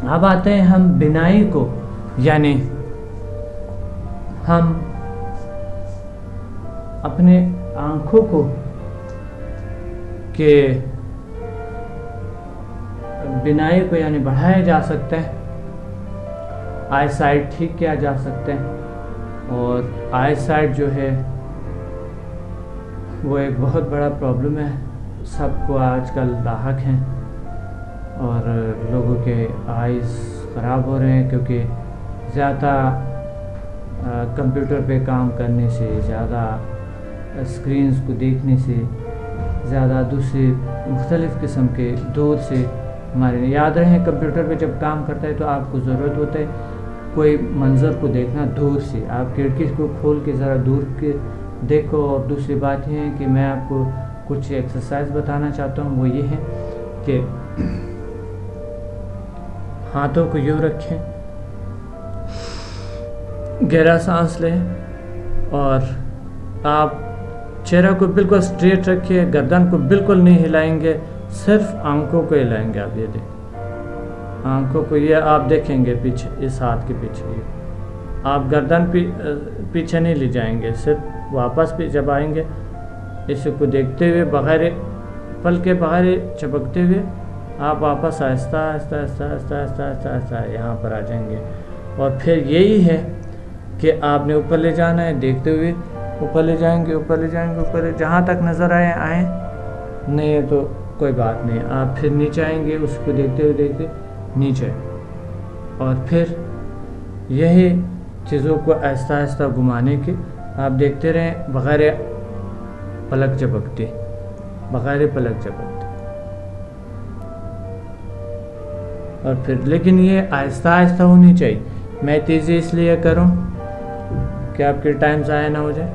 अब आते हैं हम बिनाई को, यानी हम अपने आंखों को के बिनाई को यानी बढ़ाया जा सकता है, आई साइट ठीक किया जा सकता है। और आई साइट जो है वो एक बहुत बड़ा प्रॉब्लम है, सबको आजकल लाहक हैं और लोगों के आइज़ ख़राब हो रहे हैं, क्योंकि ज़्यादा कंप्यूटर पे काम करने से, ज़्यादा स्क्रीन्स को देखने से, ज़्यादा दूसरे मुख्तलिफ़ किस्म के दौर से हमारे याद रहे कंप्यूटर पे जब काम करता है तो आपको ज़रूरत होता है कोई मंज़र को देखना दूर से, आप खिड़की को खोल के ज़रा दूर के देखो। और दूसरी बात यह है कि मैं आपको कुछ एक्सरसाइज बताना चाहता हूँ, वो ये है कि हाथों को यूँ रखें, गहरा सांस लें और आप चेहरा को बिल्कुल स्ट्रेट रखिए, गर्दन को बिल्कुल नहीं हिलाएंगे, सिर्फ आंखों को हिलाएंगे। आप ये देखें आंखों को, ये आप देखेंगे पीछे, इस हाथ के पीछे, ये आप गर्दन पीछे नहीं ले जाएंगे, सिर्फ वापस भी जब आएंगे इसको देखते हुए बगैर पल के बगैर चपकते हुए आप वापस आहिस्ता आहिस्ता आहिस्ता आहिस्ता आहिस्ता आहिस्ता आहिस्ता यहाँ पर आ जाएंगे। और फिर यही है कि आपने ऊपर ले जाना है, देखते हुए ऊपर ले जाएंगे, ऊपर ले जाएंगे, ऊपर जहाँ तक नज़र आए नहीं है तो कोई बात नहीं, आप फिर नीचे आएंगे, उसको देखते हुए देखते नीचे, और फिर यही चीज़ों को आहिस्ता आहिस्ता घुमाने के आप देखते रहें बगैर पलक झपकते, बगैर पलक झपकते। और फिर लेकिन ये आहिस्ता आहिस्ता होनी चाहिए। मैं तेज़ी इसलिए करूं कि आपके टाइम ज़ाया ना हो जाए,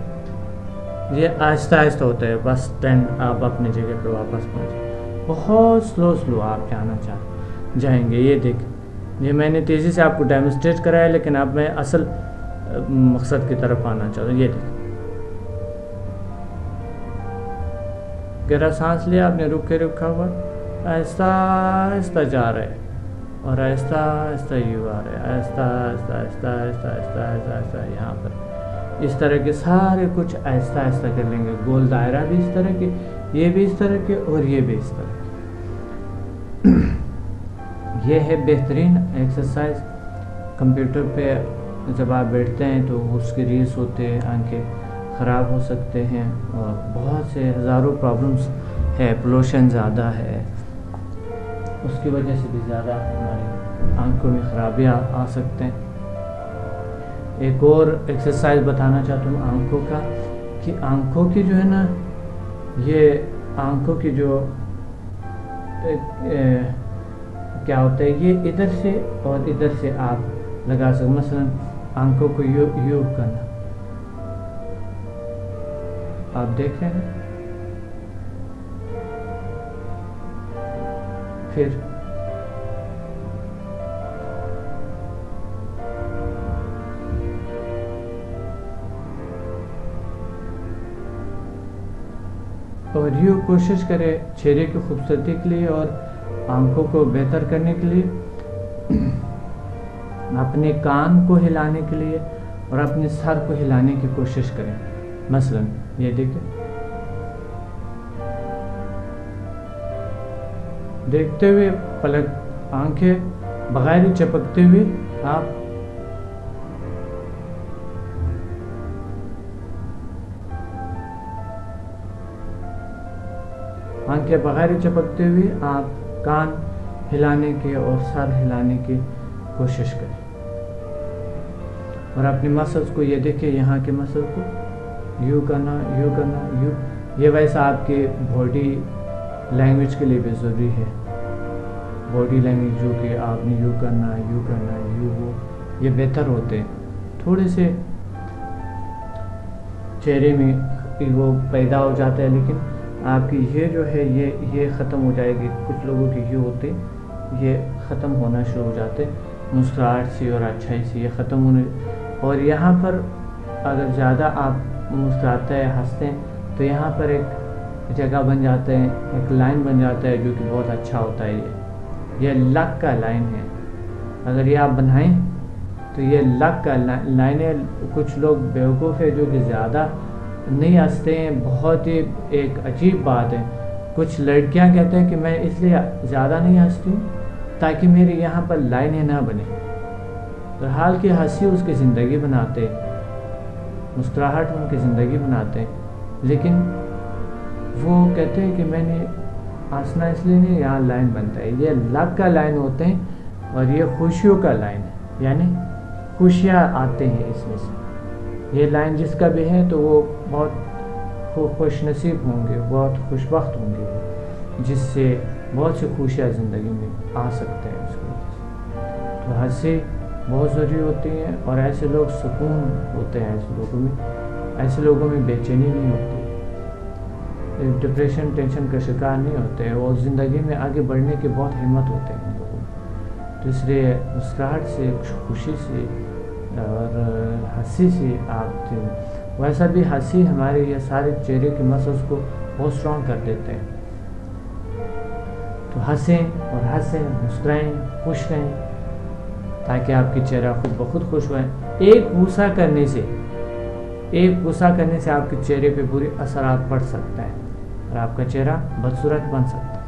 ये आहिस्ता आहिस्ता होता है, बस टेंड आप अपनी जगह पर वापस पहुँचे, बहुत स्लो आप जाना जाएंगे। ये देख, ये मैंने तेज़ी से आपको डेमोस्ट्रेट कराया, लेकिन अब मैं असल मकसद की तरफ आना चाहता हूँ। ये देख, गहरा सांस लिया आपने, रुक के रखा हुआ, आहिस्ता आहिस्ता जा रहे हैं और आहिस्ता आहिस्ता यूँ आ रहे हैं, आहिस्ता आहिस्ता आहिस्ता आहिस्ता आहिस्ता आहिस्ता आहिस्ता यहाँ पर। इस तरह के सारे कुछ आहिस्ता आहिस्ता कर लेंगे, गोल दायरा भी इस तरह के, ये भी इस तरह के और ये भी इस तरह के। ये है बेहतरीन एक्सरसाइज। कंप्यूटर पे जब आप बैठते हैं तो उसके रील्स होते हैं, आंखें ख़राब हो सकते हैं और बहुत से हज़ारों प्रॉब्लम्स है, पोल्यूशन ज़्यादा है, उसकी वजह से भी ज़्यादा हमारी आंखों में खराबियाँ आ सकते हैं। एक और एक्सरसाइज बताना चाहता हूँ आंखों का, कि आंखों की जो है ना, ये आंखों की जो क्या होता है, ये इधर से और इधर से आप लगा सकते। मसलन आंखों को यूँ करना, आप देख रहे हैं, फिर और यूँ कोशिश करें चेहरे की खूबसूरती के लिए और आंखों को बेहतर करने के लिए, अपने कान को हिलाने के लिए और अपने सर को हिलाने की कोशिश करें। मसलन ये देखिए, देखते हुए पलक, आंखें बगैर चपकते हुए आप आंखें बगैर चपकते हुए आप कान हिलाने के और सर हिलाने की कोशिश करें। और अपने मसल्स को ये देखिए, यहाँ के मसल को यूँ करना, यूँ करना, यूँ। ये वैसा आपके बॉडी लैंग्वेज के लिए भी ज़रूरी है, बॉडी लैंग्वेज जो कि आपने यूँ करना, यूँ करना, यूँ, वो ये बेहतर होते हैं। थोड़े से चेहरे में वो पैदा हो जाता है, लेकिन आपकी ये जो है ये ख़त्म हो जाएगी। कुछ लोगों की ये होते, ये ख़त्म होना शुरू हो जाते मुस्कुराहट से और अच्छाई से, ये ख़त्म होने। और यहाँ पर अगर ज़्यादा आप मुस्कुराते हैं, हंसते हैं, तो यहाँ पर एक जगह बन जाता है, एक लाइन बन जाता है, जो कि बहुत अच्छा होता है। ये लक का लाइन है, अगर ये आप बनाएं तो ये लक का लाइनें, कुछ लोग बेवकूफ़ है जो कि ज़्यादा नहीं हंसते हैं, बहुत ही एक अजीब बात है। कुछ लड़कियां कहते हैं कि मैं इसलिए ज़्यादा नहीं हंसती हूँ ताकि मेरे यहाँ पर लाइनें ना बने। तो हाल की हंसी उसकी ज़िंदगी बनाते, मुस्कुराहट उनकी ज़िंदगी बनाते हैं, लेकिन वो कहते हैं कि मैंने हंसना इसलिए नहीं, यहाँ लाइन बनता है। ये लक का लाइन होते हैं और ये खुशियों का लाइन है, यानी खुशियाँ आते हैं इसमें से। ये लाइन जिसका भी है तो वो बहुत खुश नसीब होंगे, बहुत खुशबख्त होंगे, जिससे बहुत सी खुशियाँ ज़िंदगी में आ सकते हैं उसकी वजह से। तो हंसी बहुत ज़रूरी होती है और ऐसे लोग सुकून होते हैं, ऐसे लोगों में बेचैनी नहीं होती, डिप्रेशन टेंशन का शिकार नहीं होते हैं, और ज़िंदगी में आगे बढ़ने की बहुत हिम्मत होते हैं इन लोगों में। तो इसलिए मुस्कुराहट से, खुशी से और हंसी से आप, वैसा भी हंसी हमारे ये सारे चेहरे के मसल्स को बहुत स्ट्रॉन्ग कर देते हैं। तो हंसें, मुस्कुराएं, खुश रहें, ताकि आपकी चेहरा खुद ब खुद खुश होए। एक गुस्सा करने से आपके चेहरे पे बुरी असरात पड़ सकता है और आपका चेहरा बदसूरत बन सकता है।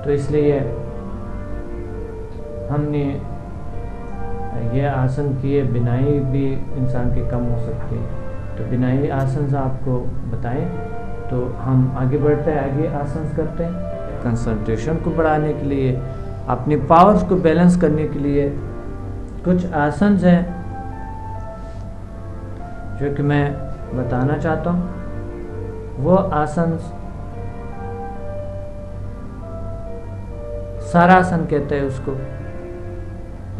तो इसलिए हमने ये आसन किए, बिनाई भी इंसान की कम हो सकती है। तो बिनाई आसन आपको बताएं तो हम आगे बढ़ते हैं, आगे आसन करते हैं। कंसंट्रेशन को बढ़ाने के लिए, अपनी पावर्स को बैलेंस करने के लिए कुछ आसन हैं जो कि मैं बताना चाहता हूँ। वो आसन सारासन कहते हैं उसको,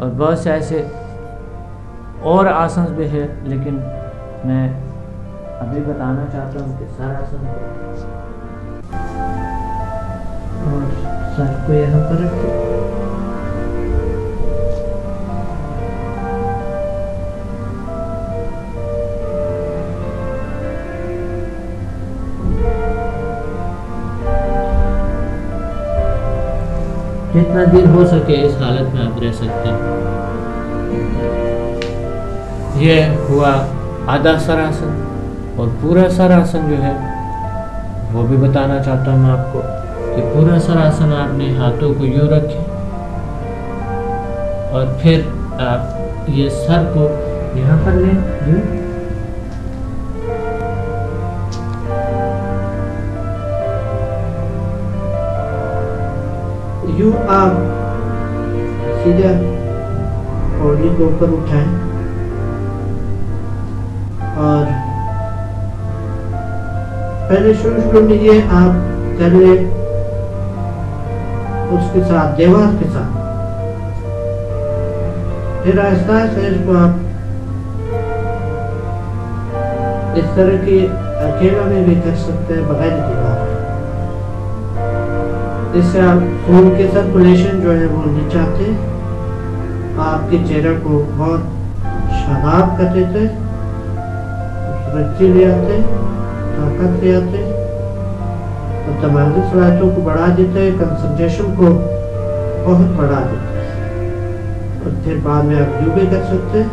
और बहुत से ऐसे और आसन भी है, लेकिन मैं अभी बताना चाहता हूँ कि सारासन को, और सर को यहाँ पर रखें। जितना देर हो सके इस हालत में आप रह सकते हैं। यह हुआ आधा सरासन, और पूरा सरासन जो है वो भी बताना चाहता हूँ मैं आपको कि पूरा सरासन आपने हाथों को यूँ रखें और फिर आप ये सर को यहाँ पर लें, यूँ आप सीधा पौड़ी को ऊपर उठाएं और पहले शुरू में ये आप कर ले उसके साथ, दीवार के साथ, फिर आहिस्ता आहिस्ता इसको आप इस तरह की अकेला में भी कर सकते हैं बगैर दीवार। इससे आप खून के सर्कुलेशन जो है वो नीचे आते, आपके चेहरे को बहुत शादाब कर देते, खूबसूरती ले आते, ताकत ले आते, और दिमागी सलाहियतों को बढ़ा देते हैं, कंसंट्रेशन को बहुत बढ़ा देते हैं। और फिर बाद में आप यूँ भी कर सकते हैं,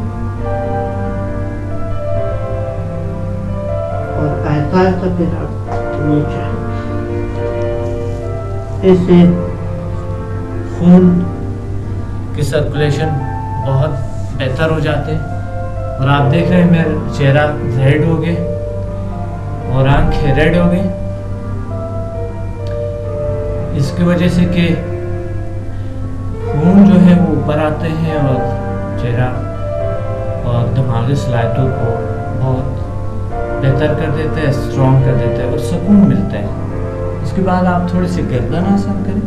और ऐसा ऐसा फिर आप नीचे, इससे खून की सर्कुलेशन बहुत बेहतर हो जाते हैं। और आप देख रहे हैं मेरा चेहरा रेड हो गया और आंखें रेड हो गई, इसकी वजह से कि खून जो है वो ऊपर आते हैं और चेहरा और दिमागी सलाहियतों को बहुत बेहतर कर देते हैं, स्ट्रॉन्ग कर देते हैं और सुकून मिलता है। उसके बाद आप थोड़ी सी गर्दन आसन करें,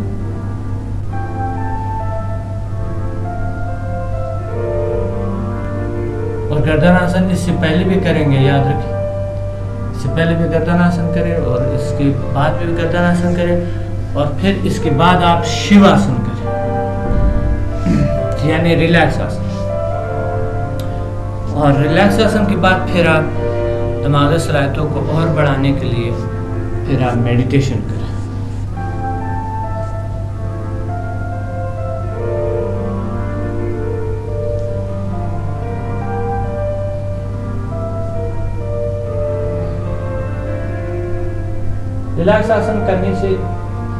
और गर्दन आसन इससे पहले भी करेंगे, याद रखें, इससे पहले भी गर्दन आसन करें और इसके बाद भी गर्दन आसन करें, और फिर इसके बाद आप शिवासन करें, यानी रिलैक्स आसन। और रिलैक्स आसन के बाद फिर आप दिमागी सलाहियतों को और बढ़ाने के लिए फिर आप मेडिटेशन करें। रिलैक्स आसन करने से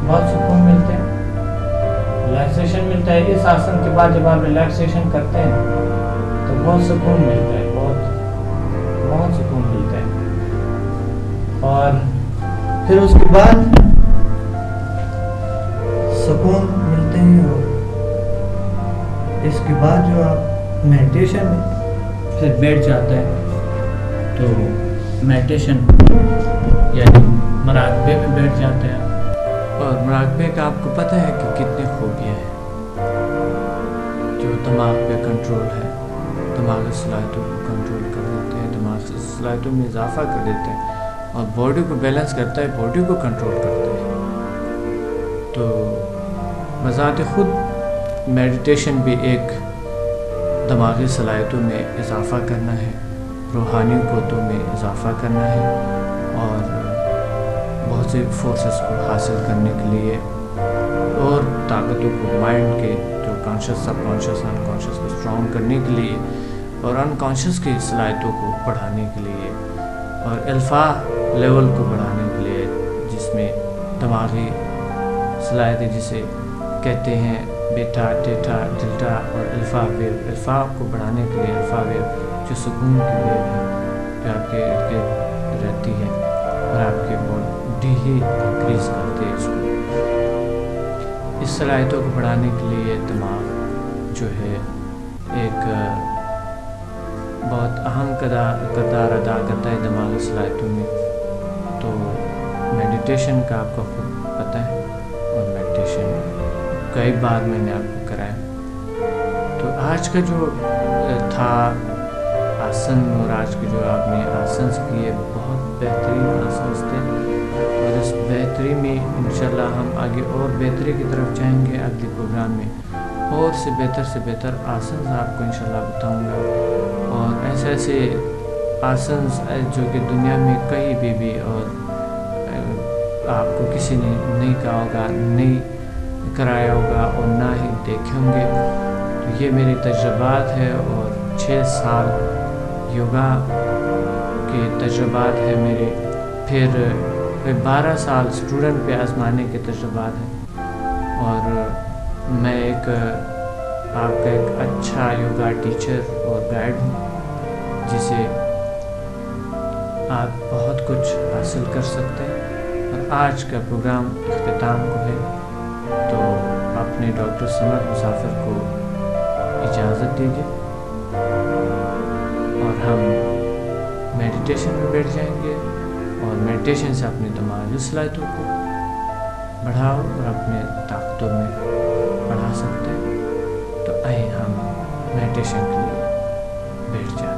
बहुत सुकून मिलते हैं, रिलैक्सेशन मिलता है। इस आसन के बाद जब आप रिलैक्सेशन करते हैं तो बहुत सुकून मिलता है, बहुत सुकून मिलता है। और फिर उसके बाद सुकून मिलते हैं और इसके बाद जो आप मेडिटेशन में फिर बैठ जाते हैं तो मेडिटेशन यानी मुराकबे में बैठ जाते हैं। और मुराकबे का आपको पता है कि कितनी खूबियाँ हैं, जो दिमाग पे कंट्रोल है, दिमाग की सलाहियतों को कंट्रोल कर देते हैं, दिमाग की सलाहियतों में इजाफा कर देते हैं और बॉडी को बैलेंस करता है, बॉडी को कंट्रोल करता है। तो बज़ात खुद मेडिटेशन भी एक दिमागी सलाहियतों में इजाफा करना है, रूहानी क़ुव्वतों में इजाफा करना है और बहुत से फोर्सेस को हासिल करने के लिए और ताकतों को माइंड के जो कॉन्शियस, सबकॉन्शियस, अनकॉन्शियस को स्ट्रॉन्ग करने के लिए और अनकॉन्शियस की सलाहियतों को बढ़ाने के लिए और अल्फा लेवल को बढ़ाने के लिए, जिसमें दिमागी सलाहियतें जिसे कहते हैं बेटा, टेटा, डेल्टा और अल्फा वेव, अल्फा को बढ़ाने के लिए अल्फा वेव जो सुकून की वेव है जो आपके इर्द गिर्द रहती है और आपके बॉडी ही इंक्रीज करती है इसको। इस सलाहियतों को बढ़ाने के लिए दिमाग जो है एक बहुत अहम किरदार अदा करता है दिमागी सलाहियतों में। तो मेडिटेशन का आपको खुद पता है और मेडिटेशन कई बार मैंने आपको कराया। तो आज का जो था आसन और आज के जो आपने आसन किए बहुत बेहतरीन आसन थे और इस बेहतरी में इंशाल्लाह हम आगे और बेहतरी की तरफ जाएंगे। अगले प्रोग्राम में और से बेहतर आसन आपको इंशाल्लाह बताऊंगा और ऐसे आसन जो कि दुनिया में कहीं भी और आपको किसी ने नहीं कहा होगा, नहीं कराया होगा और ना ही देखे होंगे। तो ये मेरे तजुर्बात है और 6 साल योगा के तजुर्बात है मेरे, फिर 12 साल स्टूडेंट पे आजमाने के तजुर्बात हैं और मैं आपका एक अच्छा योगा टीचर और गाइड हूँ जिसे आप बहुत कुछ हासिल कर सकते हैं। और आज का प्रोग्राम इख्तिताम को है तो अपने डॉक्टर समद मुसाफिर को इजाज़त दीजिए और हम मेडिटेशन में बैठ जाएंगे और मेडिटेशन से अपनी दिमागी सलाहियतों को बढ़ाओ और अपने ताकतों में बढ़ा सकते हैं। तो आइए हम मेडिटेशन के लिए बैठ जाएं।